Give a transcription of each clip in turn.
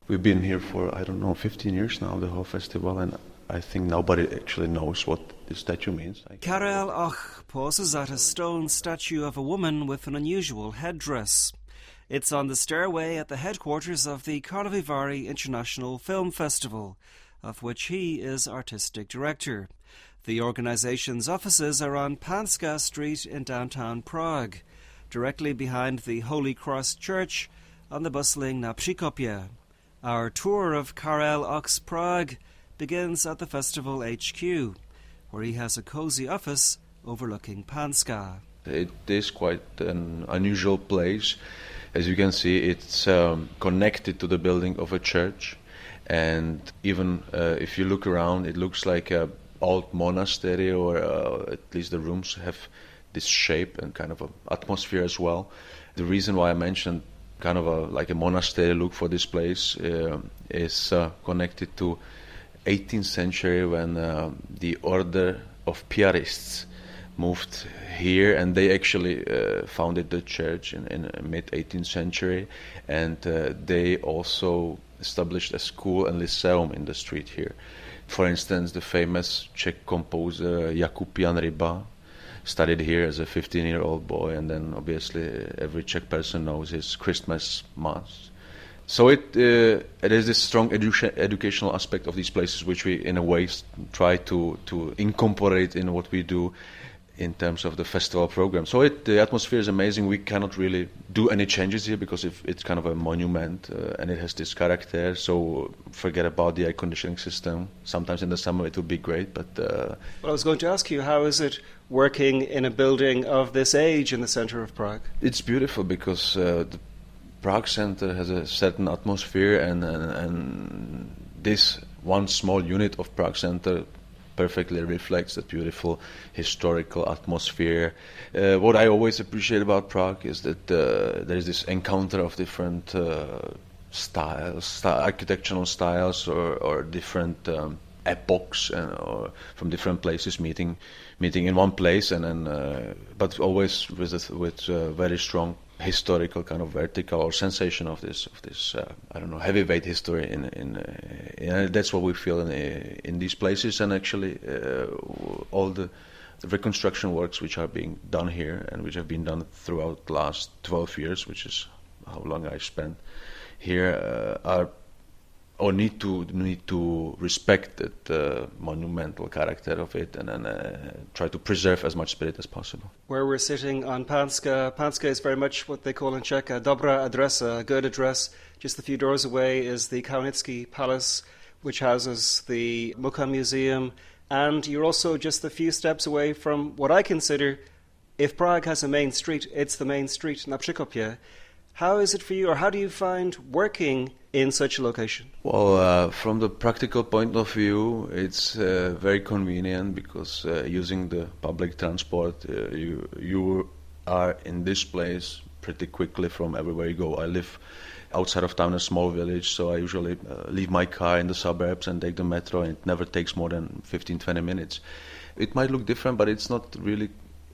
We've been here for, 15 years now, the whole festival, and I think nobody actually knows what this statue means. Karel Och pauses at a stone statue of a woman with an unusual headdress. It's on the stairway at the headquarters of the Karlovy International Film Festival, of which he is artistic director. The organisation's offices are on Panská St in downtown Prague, directly behind the Holy Cross Church on the bustling příkopě. Our tour of Karel Och's Prague begins at the festival HQ, where he has a cosy office overlooking Panská. It is quite an unusual place. As you can see, it's connected to the building of a church, and even if you look around, it looks like an old monastery, or at least the rooms have this shape and kind of an atmosphere as well. The reason why I mentioned kind of like a monastery look for this place is connected to 18th century when the order of Piarists moved here, and they actually founded the church in mid 18th century, and they also established a school and lyceum in the street here. For instance, the famous Czech composer Jakub Jan Ryba studied here as a 15-year-old boy, and then obviously every Czech person knows his Christmas Mass. So it is this strong educational aspect of these places which we in a way try to incorporate in what we do in terms of the festival program. So the atmosphere is amazing. We cannot really do any changes here because it's kind of a monument and it has this character. So forget about the air conditioning system. Sometimes in the summer it would be great, but... Well, I was going to ask you, how is it working in a building of this age in the centre of Prague? It's beautiful because the Prague Center has a certain atmosphere, and this one small unit of Prague Center perfectly reflects that beautiful historical atmosphere. What I always appreciate about Prague is that there is this encounter of different architectural styles, or different epochs, or from different places meeting in one place, and then but always with very strong historical kind of vertical or sensation of this heavyweight history in that's what we feel in these places. And actually all the reconstruction works which are being done here and which have been done throughout the last 12 years, which is how long I spent here, need to respect that monumental character of it, and then try to preserve as much spirit as possible. Where we're sitting on Panská is very much what they call in Czech a dobrá adresa, a good address. Just a few doors away is the Kaunicki Palace, which houses the Mucha Museum, and you're also just a few steps away from what I consider, if Prague has a main street, it's the main street, na příkopě. How is it for you, or how do you find working in such a location? Well, from the practical point of view, it's very convenient because using the public transport, you are in this place pretty quickly from everywhere you go. I live outside of town, a small village, so I usually leave my car in the suburbs and take the metro, and it never takes more than 15-20 minutes. It might look different, but it's not really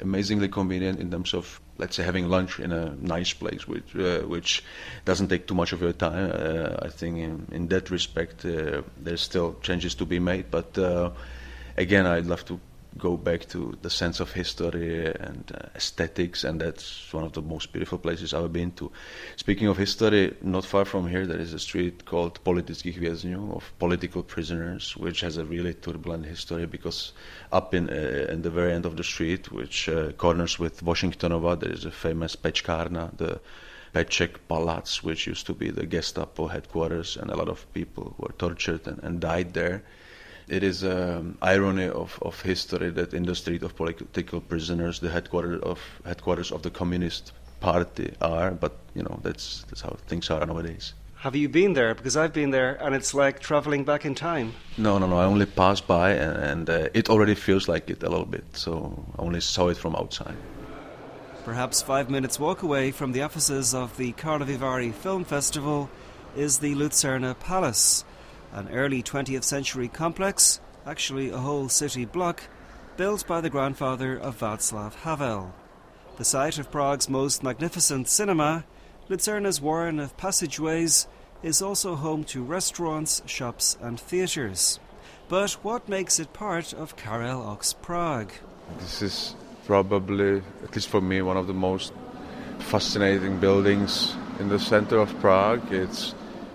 amazingly convenient in terms of, let's say, having lunch in a nice place, which doesn't take too much of your time. I think in that respect there's still changes to be made, but again, I'd love to go back to the sense of history and aesthetics, and that's one of the most beautiful places I've been to. Speaking of history, not far from here there is a street called Politických vězňů, of political prisoners, which has a really turbulent history, because up in the very end of the street, which corners with Washingtonova, there is a famous pečkárna, the Peček Palace, which used to be the Gestapo headquarters, and a lot of people were tortured and died there. It is an irony of history that in the street of political prisoners, the headquarters of the Communist Party are, but that's how things are nowadays. Have you been there? Because I've been there, and it's like traveling back in time. No. I only passed by, and it already feels like it a little bit. So I only saw it from outside. Perhaps 5 minutes walk away from the offices of the Karlovy Film Festival is the Lucerna Palace, an early 20th century complex, actually a whole city block, built by the grandfather of Václav Havel. The site of Prague's most magnificent cinema, Lucerna's warren of passageways is also home to restaurants, shops and theatres. But what makes it part of Karel Och's Prague? This is probably, at least for me, one of the most fascinating buildings in the center of Prague.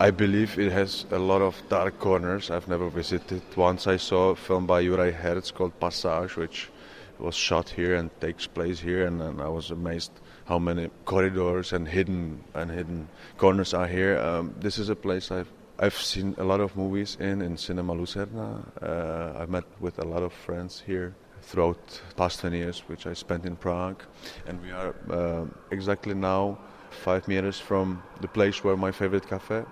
I believe it has a lot of dark corners I've never visited. Once I saw a film by Juraj Herz called Passage, which was shot here and takes place here, and I was amazed how many corridors and hidden corners are here. This is a place I've seen a lot of movies in Cinema Lucerna. I've met with a lot of friends here throughout the past 10 years, which I spent in Prague. And we are exactly now 5 meters from the place where my favorite cafe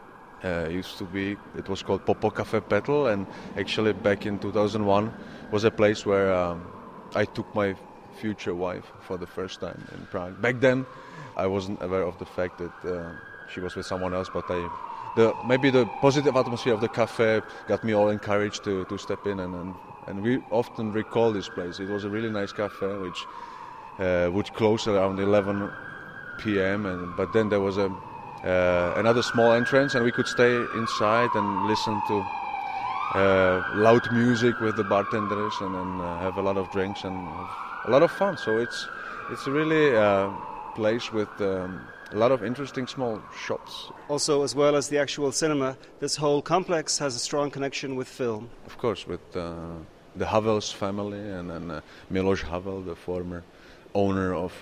used to be. It was called Popo Cafe Petal, and actually back in 2001 was a place where I took my future wife for the first time in Prague. Back then I wasn't aware of the fact that she was with someone else, but maybe the positive atmosphere of the cafe got me all encouraged to step in, and we often recall this place. It was a really nice cafe which would close around 11 p.m. But then there was another small entrance, and we could stay inside and listen to loud music with the bartenders, and then have a lot of drinks and have a lot of fun. So it's really a place with a lot of interesting small shops. Also, as well as the actual cinema, this whole complex has a strong connection with film. Of course, with the Havels family and Miloš Havel, the former owner of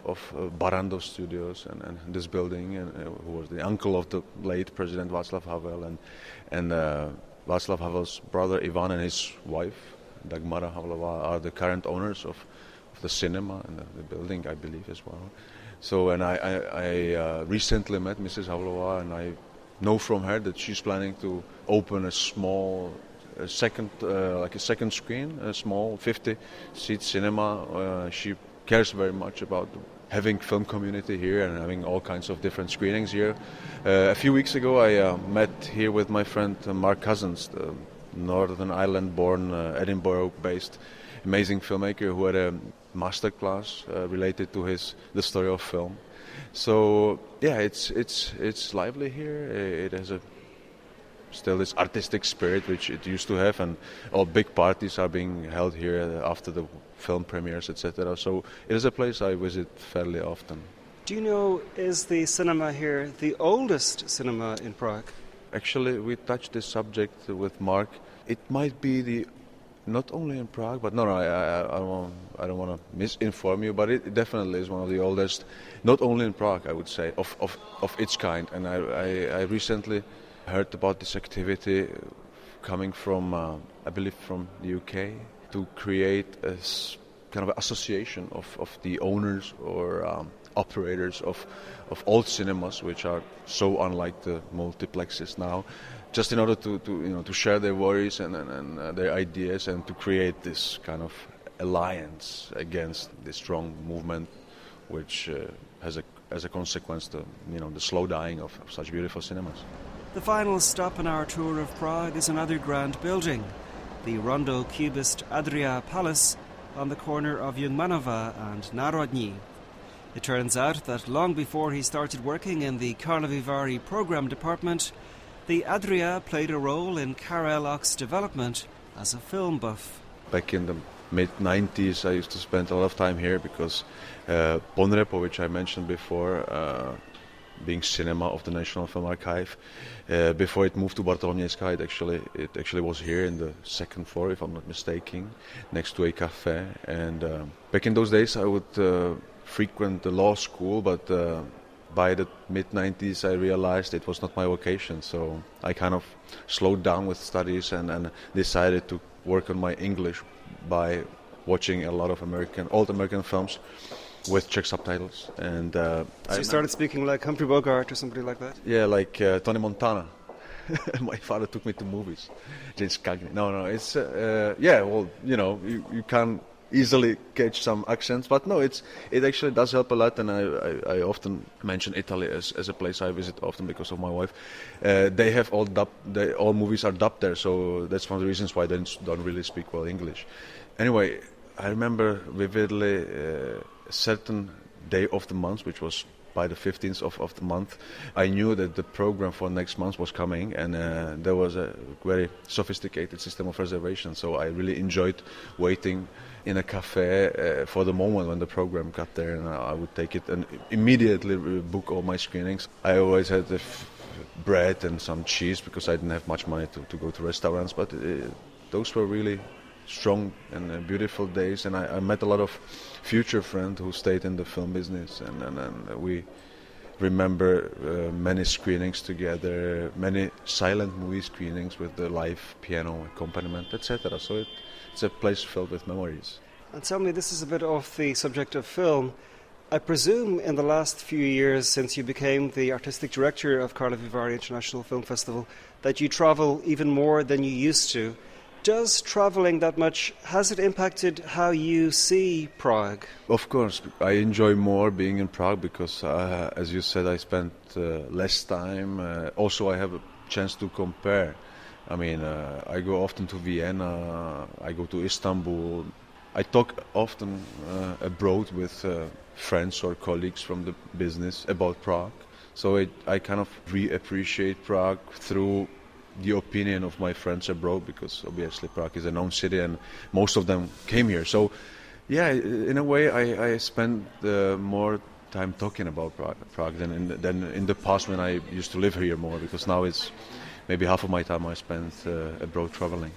Barrandov Studios and this building, and who was the uncle of the late President Václav Havel, and Václav Havel's brother Ivan and his wife Dagmara Havlová are the current owners of the cinema and the building, I believe, as well. So, and I recently met Mrs. Havlová, and I know from her that she's planning to open a second screen, a small 50-seat cinema. She cares very much about having film community here and having all kinds of different screenings here. A few weeks ago I met here with my friend Mark Cousins, the Northern Ireland-born, Edinburgh-based amazing filmmaker who had a master class related to the story of film. So yeah, it's lively here. It has still this artistic spirit which it used to have, and all big parties are being held here after the film premieres, etc. So it is a place I visit fairly often. Do you know, is the cinema here the oldest cinema in Prague? Actually, we touched this subject with Mark. It might be not only in Prague, but I don't want to misinform you, but it definitely is one of the oldest, not only in Prague, I would say, of its kind. And I recently heard about this activity coming from, I believe, from the UK, to create a kind of association of the owners or operators of old cinemas, which are so unlike the multiplexes now, just in order to share their worries and their ideas, and to create this kind of alliance against the strong movement, which has as a consequence the slow dying of such beautiful cinemas. The final stop in our tour of Prague is another grand building, the Rondo Cubist Adria Palace on the corner of Jungmanova and Národní. It turns out that long before he started working in the Karlovy program department, the Adria played a role in Karel Och's development as a film buff. Back in the mid-90s, I used to spend a lot of time here because Ponrepo, which I mentioned before, being cinema of the National Film Archive, before it moved to Bartolomějská, it actually was here in the second floor, if I'm not mistaken, next to a cafe. And back in those days, I would frequent the law school, but by the mid-90s, I realized it was not my vocation. So I kind of slowed down with studies and decided to work on my English by watching a lot of old American films with Czech subtitles. And so you started speaking like Humphrey Bogart or somebody like that? Yeah, like Tony Montana. My father took me to movies. James Cagney. No, it's you can't easily catch some accents, but no, it actually does help a lot. And I often mention Italy as a place I visit often because of my wife. They have all movies are dubbed there, so that's one of the reasons why they don't really speak well English. Anyway, I remember vividly a certain day of the month, which was by the 15th of the month, I knew that the program for next month was coming, and there was a very sophisticated system of reservation. So I really enjoyed waiting in a cafe for the moment when the program got there, and I would take it and immediately book all my screenings. I always had the bread and some cheese because I didn't have much money to go to restaurants, but those were really strong and beautiful days, and I met a lot of future friends who stayed in the film business, and we remember many screenings together, many silent movie screenings with the live piano accompaniment, etc. So it's a place filled with memories. And tell me, this is a bit off the subject of film. I presume in the last few years since you became the artistic director of Karlovy International Film Festival that you travel even more than you used to. Does travelling that much, has it impacted how you see Prague? Of course, I enjoy more being in Prague because, as you said, I spent less time. Also, I have a chance to compare. I mean, I go often to Vienna, I go to Istanbul. I talk often abroad with friends or colleagues from the business about Prague. So I kind of re-appreciate Prague through the opinion of my friends abroad, because obviously Prague is a known city and most of them came here. So yeah, in a way I spend more time talking about Prague than in the past when I used to live here more, because now it's maybe half of my time I spent abroad traveling.